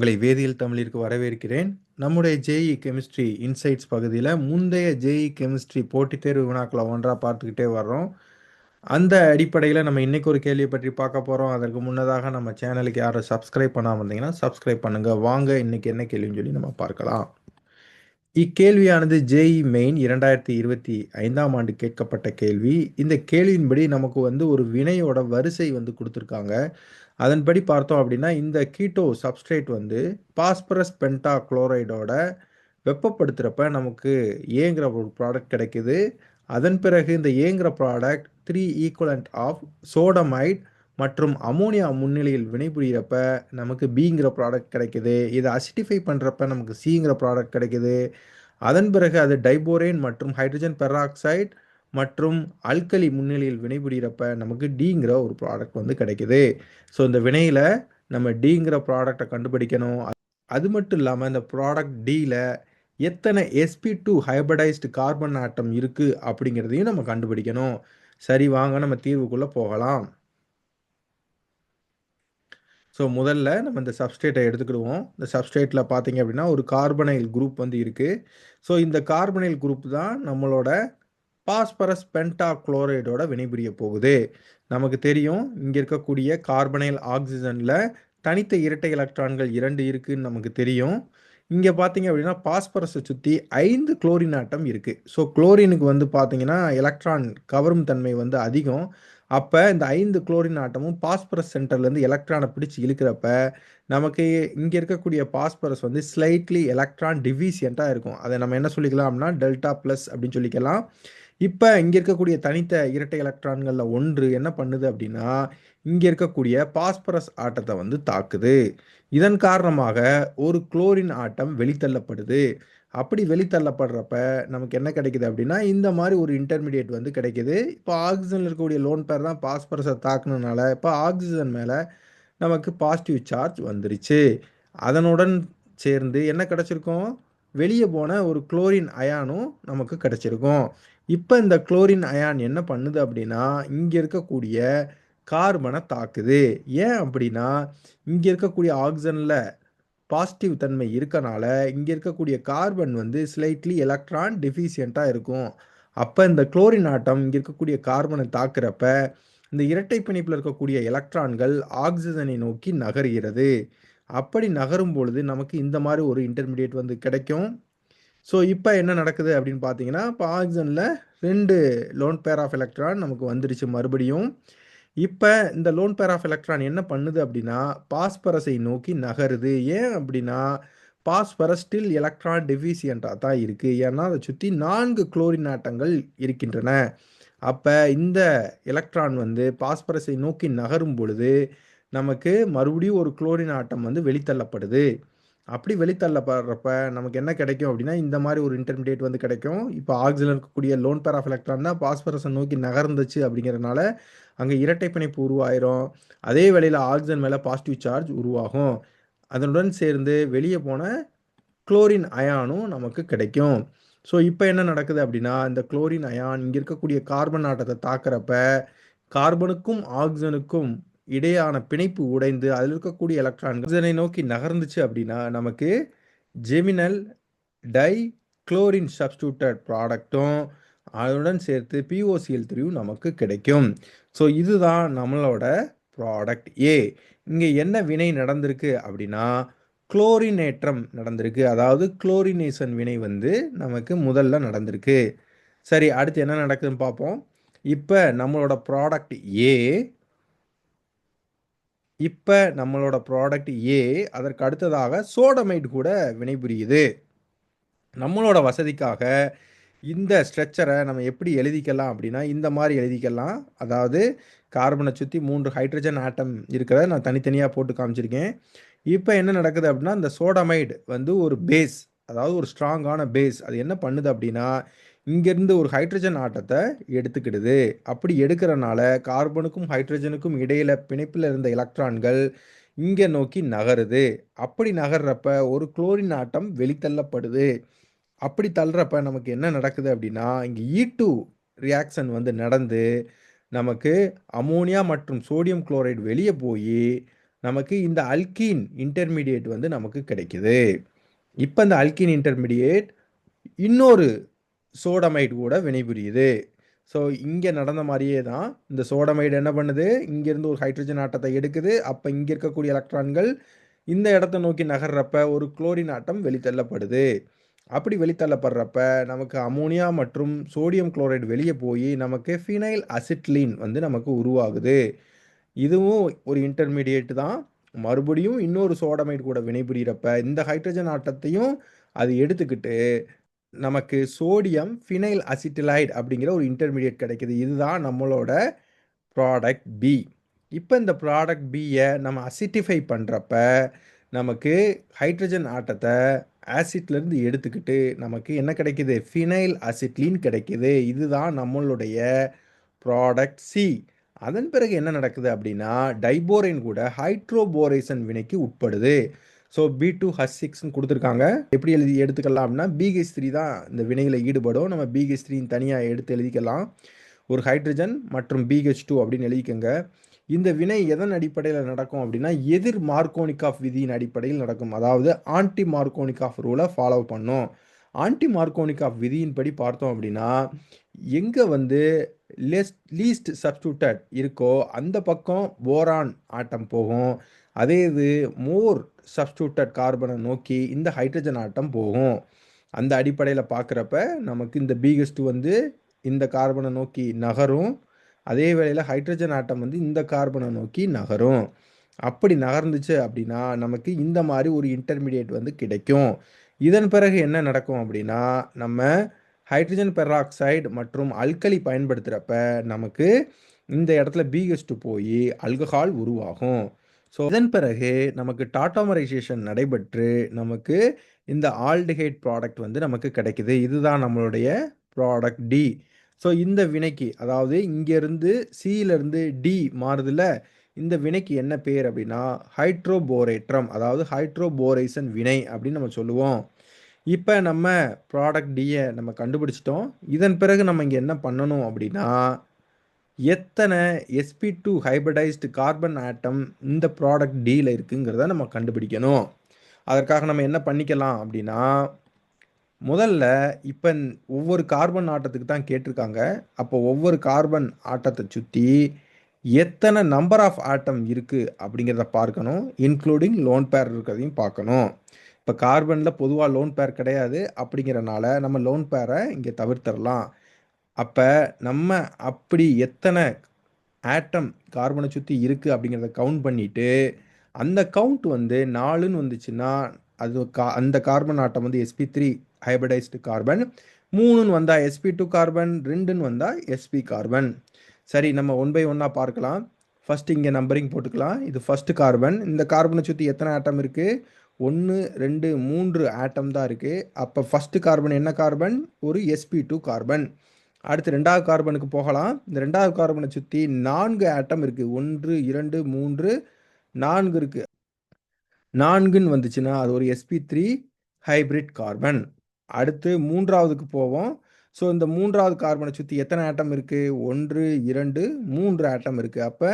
உங்களை வேதியியல் தமிழிற்கு வரவேற்கிறேன். நம்முடைய ஜேஇ கெமிஸ்ட்ரி இன்சைட்ஸ் பகுதியில முந்தைய ஜேஇ கெமிஸ்ட்ரி போட்டித் தேர்வு வினாக்கள ஒன்றா பார்த்துக்கிட்டே வர்றோம். அந்த அடிப்படையில நம்ம இன்னைக்கு ஒரு கேள்விய பற்றி பார்க்க போறோம். அதற்கு முன்னதாக நம்ம சேனலுக்கு யாரும் சப்ஸ்கிரைப் பண்ணாம இருந்தீங்கன்னா, சப்ஸ்கிரைப் பண்ணுங்க. வாங்க இன்னைக்கு என்ன கேள்வின்னு சொல்லி நம்ம பார்க்கலாம். இக்கேள்வியானது ஜேஇ மெயின் 2025ஆம் ஆண்டு கேட்கப்பட்ட கேள்வி. இந்த கேள்வியின்படி நமக்கு ஒரு வினையோட வரிசை குடுத்திருக்காங்க. அதன்படி பார்த்தோம் அப்படின்னா, இந்த கீட்டோ சப்ஸ்ட்ரேட் பாஸ்பரஸ் பென்டா குளோரைடோட வெப்பப்படுத்துறப்ப நமக்கு ஏங்கிற ஒரு ப்ராடக்ட் கிடைக்குது. அதன் பிறகு இந்த ஏங்கிற ப்ராடக்ட் 3 ஈக்குவலன்ட் ஆஃப் சோடமைட் மற்றும் அமோனியா முன்னிலையில் வினைபுரியறப்ப நமக்கு பிங்கிற ப்ராடக்ட் கிடைக்குது. இத அசிட்டிஃபை பண்றப்ப நமக்கு சிங்கிற ப்ராடக்ட் கிடைக்குது. அதன் பிறகு அது டைபோரேன் மற்றும் ஹைட்ரஜன் பெராக்சைடு மற்றும் அல்கலி முன்னிலையில் வினைபுரியறப்ப நமக்கு டிங்கிற ஒரு ப்ராடக்ட் கிடைக்குது. ஸோ இந்த வினையில நம்ம டிங்கிற ப்ராடக்ட்ட கண்டுபிடிக்கணும். அது மட்டும் இல்லாம இந்த ப்ராடக்ட் டில எத்தனை sp2 ஹைபிரிடைஸ்டு கார்பன் ஆட்டம் இருக்கு அப்படிங்கிறதையும் நம்ம கண்டுபிடிக்கணும். சரி வாங்க நம்ம தீர்வுக்குள்ள போகலாம். ஸோ முதல்ல நம்ம இந்த சப்ஸ்ட்ரேட்டை எடுத்துக்கிடுவோம். இந்த சப்ஸ்ட்ரேட்ல பார்த்தீங்க அப்படின்னா ஒரு கார்பனைல் குரூப் இருக்கு. ஸோ இந்த கார்பனைல் குரூப் தான் நம்மளோட பாஸ்பரஸ் பென்டா குளோரைடோட வினைபுரிய போகுது. நமக்கு தெரியும் இங்க இருக்கக்கூடிய கார்பனைல் ஆக்சிஜன்ல தனித்த இரட்டை எலக்ட்ரான்கள் 2 இருக்குன்னு நமக்கு தெரியும். இங்க பார்த்தீங்க அப்படின்னா பாஸ்பரஸை சுத்தி 5 குளோரின் ஆட்டம் இருக்கு. ஸோ குளோரினுக்கு பார்த்தீங்கன்னா எலக்ட்ரான் கவரும் தன்மை அதிகம். அப்ப இந்த 5 குளோரின் ஆட்டமும் பாஸ்பரஸ் சென்டர்லேருந்து எலக்ட்ரானை பிடிச்சு இழுக்கிறப்ப நமக்கு இங்க இருக்கக்கூடிய பாஸ்பரஸ் ஸ்லைட்லி எலக்ட்ரான் டிவிசியண்டா இருக்கும். அதை நம்ம என்ன சொல்லிக்கலாம் அப்படின்னா டெல்டா பிளஸ் அப்படின்னு சொல்லிக்கலாம். இப்ப இங்க இருக்கக்கூடிய தனித்த இரட்டை எலக்ட்ரான்கள்ல ஒன்று என்ன பண்ணுது அப்படின்னா, இங்க இருக்கக்கூடிய பாஸ்பரஸ் ஆட்டத்தை தாக்குது. இதன் காரணமாக ஒரு குளோரின் ஆட்டம் வெளித்தள்ளப்படுது. அப்படி வெளித்தள்ளப்படுறப்ப நமக்கு என்ன கிடைக்குது அப்படின்னா, இந்த மாரி ஒரு இன்டர்மீடியேட் கிடைக்குது. இப்போ ஆக்ஸிஜன்ல இருக்கக்கூடிய லோன் பேர் தான் பாஸ்பரஸை தாக்குனனால, இப்போ ஆக்ஸிஜன் மேல நமக்கு பாசிட்டிவ் சார்ஜ் வந்துருச்சு. அதனுடன் சேர்ந்து என்ன கிடைச்சிருக்கும்? வெளிய போன ஒரு குளோரின் அயானும் நமக்கு கிடைச்சிருக்கும். இப்ப இந்த குளோரின் அயான் என்ன பண்ணுது அப்படின்னா, இங்க இருக்கக்கூடிய கார்பன தாக்குது. ஏன் அப்படின்னா, இங்க இருக்கக்கூடிய ஆக்ஸிஜன்ல பாசிட்டிவ் தன்மை இருக்கனால, இங்க இருக்கக்கூடிய கார்பன் ஸ்லைட்லி எலக்ட்ரான் டெஃபிசியன்ட்டா இருக்கும். அப்ப இந்த குளோரின் ஆட்டம் இங்க இருக்கக்கூடிய கார்பனை தாக்குறப்ப, இந்த இரட்டை பிணைப்புல இருக்கக்கூடிய எலக்ட்ரான்கள் ஆக்ஸிஜனை நோக்கி நகர்கிறது. அப்படி நகரும் பொழுது நமக்கு இந்த மாரி ஒரு இன்டர்மீடியேட் கிடைக்கும். ஸோ இப்ப என்ன நடக்குது அப்படின்னு பார்த்தீங்கன்னா, இப்ப ஆக்ஸிஜன்ல 2 லோன் பேர் ஆஃப் எலக்ட்ரான் நமக்கு வந்துருச்சு மறுபடியும். இப்ப இந்த லோன் பேர் ஆஃப் எலக்ட்ரான் என்ன பண்ணுது அப்படின்னா, பாஸ்பரஸை நோக்கி நகருது. ஏன் அப்படின்னா, பாஸ்பரஸ் ஸ்டில் எலக்ட்ரான் டெஃபிசியன்ட்டா தான் இருக்கு. ஏன்னா, அத சுத்தி 4 குளோரின் ஆட்டங்கள் இருக்கின்றன. அப்ப இந்த எலக்ட்ரான் பாஸ்பரஸை நோக்கி நகரும் பொழுது, நமக்கு மறுபடியும் ஒரு குளோரின் ஆட்டம் வெளித்தள்ளப்படுது. அப்படி வெளித்தள்ளப்படுறப்ப நமக்கு என்ன கிடைக்கும் அப்படின்னா, இந்த மாரி ஒரு இன்டர்மீடியேட் கிடைக்கும். இப்ப ஆக்ஸிஜன்ல இருக்கக்கூடிய லோன் பேர் ஆஃப் எலக்ட்ரான் தான் பாஸ்பரஸ நோக்கி நகர்ந்துச்சு அப்படிங்கிறனால, அங்க இரட்டை பிணைப்பு உருவாயிரும். அதே வேளையில ஆக்ஸிஜன் மேல பாசிட்டிவ் சார்ஜ் உருவாகும். அதனுடன் சேர்ந்து வெளிய போன குளோரின் அயானும் நமக்கு கிடைக்கும். ஸோ இப்ப என்ன நடக்குது அப்படின்னா, இந்த குளோரின் அயான் இங்க இருக்கக்கூடிய கார்பன் ஆட்டத்த தாக்குறப்ப, கார்பனுக்கும் ஆக்ஸிஜனுக்கும் இடையான பிணைப்பு உடைந்து, அதில் இருக்கக்கூடிய எலக்ட்ரான்கள் ஆக்ஸிஜனை நோக்கி நகர்ந்துச்சு அப்படின்னா, நமக்கு ஜெமினல் டை குளோரின் சப்ஸ்டிடியூட்டட் ப்ராடக்ட்டும், அதனுடன் சேர்த்து POCl3யும் நமக்கு கிடைக்கும். ஸோ இதுதான் நம்மளோட ப்ராடக்ட் ஏ. இங்க என்ன வினை நடந்திருக்கு அப்படின்னா, குளோரினேற்றம் நடந்திருக்கு. அதாவது குளோரினேஷன் வினை நமக்கு முதல்ல நடந்திருக்கு. சரி அடுத்து என்ன நடக்குதுன்னு பார்ப்போம். இப்ப நம்மளோட ப்ராடக்ட் ஏ அதற்கு அடுத்ததாக சோடமைட் கூட வினைபுரியுது. நம்மளோட வசதிக்காக இந்த ஸ்ட்ரக்சரை நம்ம எப்படி எழுதிக்கலாம் அப்படின்னா, இந்த மாரி எழுதிக்கலாம். அதாவது கார்பனை சுத்தி 3 ஹைட்ரஜன் ஆட்டம் இருக்கிறத நான் தனித்தனியா போட்டு காமிச்சிருக்கேன். இப்ப என்ன நடக்குது அப்படின்னா, இந்த சோடமைடு ஒரு பேஸ், அதாவது ஒரு ஸ்ட்ராங்கான பேஸ். அது என்ன பண்ணுது அப்படின்னா, இங்கேருந்து ஒரு ஹைட்ரஜன் ஆட்டத்த எடுத்துக்கிடுது. அப்படி எடுக்கிறனால கார்பனுக்கும் ஹைட்ரஜனுக்கும் இடையில பிணைப்பில இருந்த எலக்ட்ரான்கள் இங்க நோக்கி நகருது. அப்படி நகர்றப்ப ஒரு குளோரின் ஆட்டம் வெளித்தள்ளப்படுது. அப்படி தள்ளுறப்ப நமக்கு என்ன நடக்குது அப்படின்னா, இங்க E2 ரியாக்ஷன் நடந்து, நமக்கு அமோனியா மற்றும் சோடியம் குளோரைடு வெளிய போயி, நமக்கு இந்த அல்கீன் இன்டர்மீடியேட் வந்து நமக்கு கிடைக்குது. இப்போ இந்த அல்கீன் இன்டர்மீடியேட் இன்னொரு சோடமைடு கூட வினைபுரியுது. ஸோ இங்கே நடந்த மாதிரியே தான் இந்த சோடமைடு என்ன பண்ணுது, இங்கேருந்து ஒரு ஹைட்ரஜன் ஆட்டத்தை எடுக்குது. அப்போ இங்கே இருக்கக்கூடிய எலக்ட்ரான்கள் இந்த இடத்த நோக்கி நகர்றப்ப ஒரு குளோரின் ஆட்டம் வெளித்தள்ளப்படுது. அப்படி வெளித்தள்ளப்படுறப்ப நமக்கு அமோனியா மற்றும் சோடியம் குளோரைடு வெளியே போய் நமக்கு ஃபினைல் அசிட்லீன் வந்து நமக்கு உருவாகுது. இதுவும் ஒரு இன்டர்மீடியேட் தான். மறுபடியும் இன்னொரு சோடமைடு கூட வினைபுரியிறப்ப இந்த ஹைட்ரஜன் ஆட்டத்தையும் அது எடுத்துக்கிட்டு நமக்கு சோடியம் ஃபினைல் அசிட்டிலைடு அப்படிங்கிற ஒரு இன்டர்மீடியேட் கிடைக்குது. இதுதான் நம்மளோட ப்ராடக்ட் பி. இப்போ இந்த ப்ராடக்ட் பியை நம்ம அசிட்டிஃபை பண்ணுறப்ப நமக்கு ஹைட்ரஜன் ஆட்டத்தை ஆசிட்லேருந்து எடுத்துக்கிட்டு நமக்கு என்ன கிடைக்குது, ஃபினைல் அசிட்லீன் கிடைக்குது. இதுதான் நம்மளுடைய ப்ராடக்ட் சி. அதன் பிறகு என்ன நடக்குது அப்படின்னா டைபோரைன் கூட ஹைட்ரோபோரேசன் வினைக்கு உட்படுது. ஸோ B2H6ன்னு கொடுத்துருக்காங்க. எப்படி எடுத்துக்கலாம் அப்படின்னா BH3 தான் இந்த வினையில் ஈடுபடும். நம்ம BH3 தனியாக எடுத்து எழுதிக்கலாம். ஒரு ஹைட்ரஜன் மற்றும் BH2 அப்படின்னு எழுதிக்கங்க. இந்த வினை எதன் அடிப்படையில் நடக்கும் அப்படின்னா எதிர் மார்க்கோனிகாஃப் விதியின் அடிப்படையில் நடக்கும். அதாவது ஆன்டி மார்க்கோனிகாஃப் ரூலை ஃபாலோ பண்ணும். ஆன்டி மார்க்கோனிகாஃப் விதியின்படி பார்த்தோம் அப்படின்னா எங்கே வந்து லீஸ்ட் சப்ஸ்டியூட்டட் இருக்கோ அந்த பக்கம் போரான் ஆட்டம் போகும். அதே இது மோர் சப்ஸ்டியூட்டட் கார்பனை நோக்கி இந்த ஹைட்ரஜன் ஆட்டம் போகும். அந்த அடிப்படையில் பார்க்குறப்ப நமக்கு இந்த BH2 வந்து இந்த கார்பனை நோக்கி நகரும். அதே வேளையில் ஹைட்ரஜன் ஆட்டம் வந்து இந்த கார்பனை நோக்கி நகரும். அப்படி நகர்ந்துச்சு அப்படின்னா நமக்கு இந்த மாதிரி ஒரு இன்டர்மீடியேட் வந்து கிடைக்கும். இதன் பிறகு என்ன நடக்கும் அப்படின்னா நம்ம ஹைட்ரஜன் பெராக்சைடு மற்றும் அல்கலி பயன்படுத்துகிறப்ப நமக்கு இந்த இடத்துல BH2 போய் ஆல்கஹால் உருவாகும். ஸோ இதன் பிறகு நமக்கு டாட்டாமரைசேஷன் நடைபெற்று நமக்கு இந்த ஆல்டிஹைட் ப்ராடக்ட் வந்து நமக்கு கிடைக்குது. இதுதான் நம்மளுடைய ப்ராடக்ட் டி. ஸோ இந்த வினைக்கு அதாவது இங்கேருந்து சியிலேருந்து டி மாறுதில்ல, இந்த வினைக்கு என்ன பேர் அப்படின்னா ஹைட்ரோபோரேட்ரம், அதாவது ஹைட்ரோபோரேசன் வினை அப்படின்னு நம்ம சொல்லுவோம். இப்போ நம்ம ப்ராடக்ட் டியை நம்ம கண்டுபிடிச்சிட்டோம். இதன் பிறகு நம்ம இங்கே என்ன பண்ணணும் அப்படின்னா எத்தனை sp2 ஹைபிரிடைஸ்டு கார்பன் ஆட்டம் இந்த ப்ராடக்ட் டியில் இருக்குங்கிறத நம்ம கண்டுபிடிக்கணும். அதற்காக நம்ம என்ன பண்ணிக்கலாம் அப்படின்னா முதல்ல இப்போ ஒவ்வொரு கார்பன் ஆட்டத்துக்கு தான் கேட்டிருக்காங்க. அப்போ ஒவ்வொரு கார்பன் ஆட்டத்தை சுற்றி எத்தனை நம்பர் ஆஃப் ஆட்டம் இருக்குது அப்படிங்கிறத பார்க்கணும். இன்க்ளூடிங் லோன் பேர் இருக்கிறதையும் பார்க்கணும். இப்போ கார்பனில் பொதுவாக லோன் பேர் கிடையாது. அப்படிங்கிறனால நம்ம லோன் பேரை இங்கே தவிர்த்திடலாம். அப்போ நம்ம அப்படி எத்தனை ஆட்டம் கார்பனை சுற்றி இருக்குது அப்படிங்கிறத கவுண்ட் பண்ணிவிட்டு அந்த கவுண்ட் வந்து 4ன்னு வந்துச்சுன்னா அது அந்த கார்பன் ஆட்டம் வந்து sp3 ஹைபிரிடைஸ்டு கார்பன், 3ன்னு வந்தால் sp2 கார்பன், 2ன்னு வந்தால் sp கார்பன். சரி, நம்ம 1 by 1 பார்க்கலாம். ஃபஸ்ட்டு இங்கே நம்பரிங் போட்டுக்கலாம். இது ஃபஸ்ட்டு கார்பன். இந்த கார்பனை சுற்றி எத்தனை ஆட்டம் இருக்குது? 1 2 3 ஆட்டம் தான் இருக்குது. அப்போ ஃபஸ்ட்டு கார்பன் என்ன கார்பன்? ஒரு sp2 கார்பன். அடுத்து 2வது கார்பனுக்கு போகலாம். இந்த 2வது கார்பனை சுற்றி 4 ஆட்டம் இருக்குது. 1 2 3 4 இருக்குது. 4ன்னு வந்துச்சுன்னா அது ஒரு sp3 ஹைபிரிட் கார்பன். அடுத்து 3வதுக்கு போவோம். ஸோ இந்த 3வது கார்பனை சுற்றி எத்தனை ஆட்டம் இருக்குது? 1 2 3 ஆட்டம் இருக்குது. அப்போ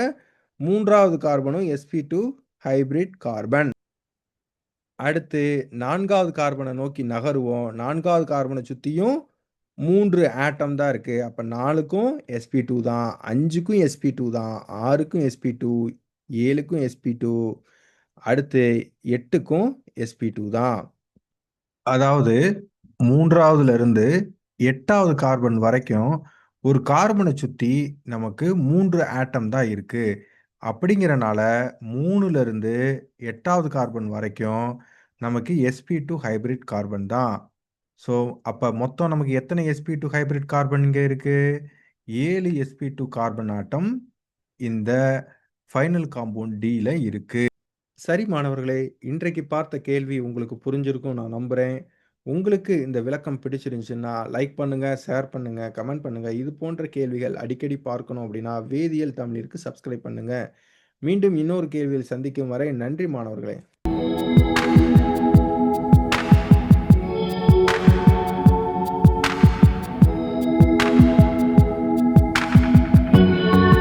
3வது கார்பனும் sp2 ஹைபிரிட் கார்பன். அடுத்து 4வது கார்பனை நோக்கி நகருவோம். 4வது கார்பனை சுற்றியும் 3 ஆட்டம் தான் இருக்குது. அப்போ 4க்கும் sp2 தான், 5க்கும் sp2 தான், 6க்கும் sp2, 7க்கும் sp2, அடுத்து 8க்கும் sp2 தான். அதாவது 3வதுலேருந்து 8வது கார்பன் வரைக்கும் ஒரு கார்பனை சுற்றி நமக்கு 3 ஆட்டம் தான் இருக்குது. அப்படிங்கிறனால 3லேருந்து 8வது கார்பன் வரைக்கும் நமக்கு sp2 ஹைபிரிட் கார்பன் தான். ஸோ அப்போ மொத்தம் நமக்கு எத்தனை sp2 ஹைபிரிட் கார்பன் இங்கே இருக்குது? 7 sp2 கார்பன் ஆட்டம் இந்த ஃபைனல் காம்பவுண்ட் டியில் இருக்குது. சரி மாணவர்களே, இன்றைக்கு பார்த்த கேள்வி உங்களுக்கு புரிஞ்சிருக்கும் நான் நம்புகிறேன். உங்களுக்கு இந்த விளக்கம் பிடிச்சிருந்துச்சுன்னா லைக் பண்ணுங்கள், ஷேர் பண்ணுங்கள், கமெண்ட் பண்ணுங்கள். இது போன்ற கேள்விகள் அடிக்கடி பார்க்கணும் அப்படின்னா வேதியியல் தமிழிற்கு சப்ஸ்கிரைப் பண்ணுங்கள். மீண்டும் இன்னொரு கேள்வியில் சந்திக்கும் வரை நன்றி மாணவர்களே.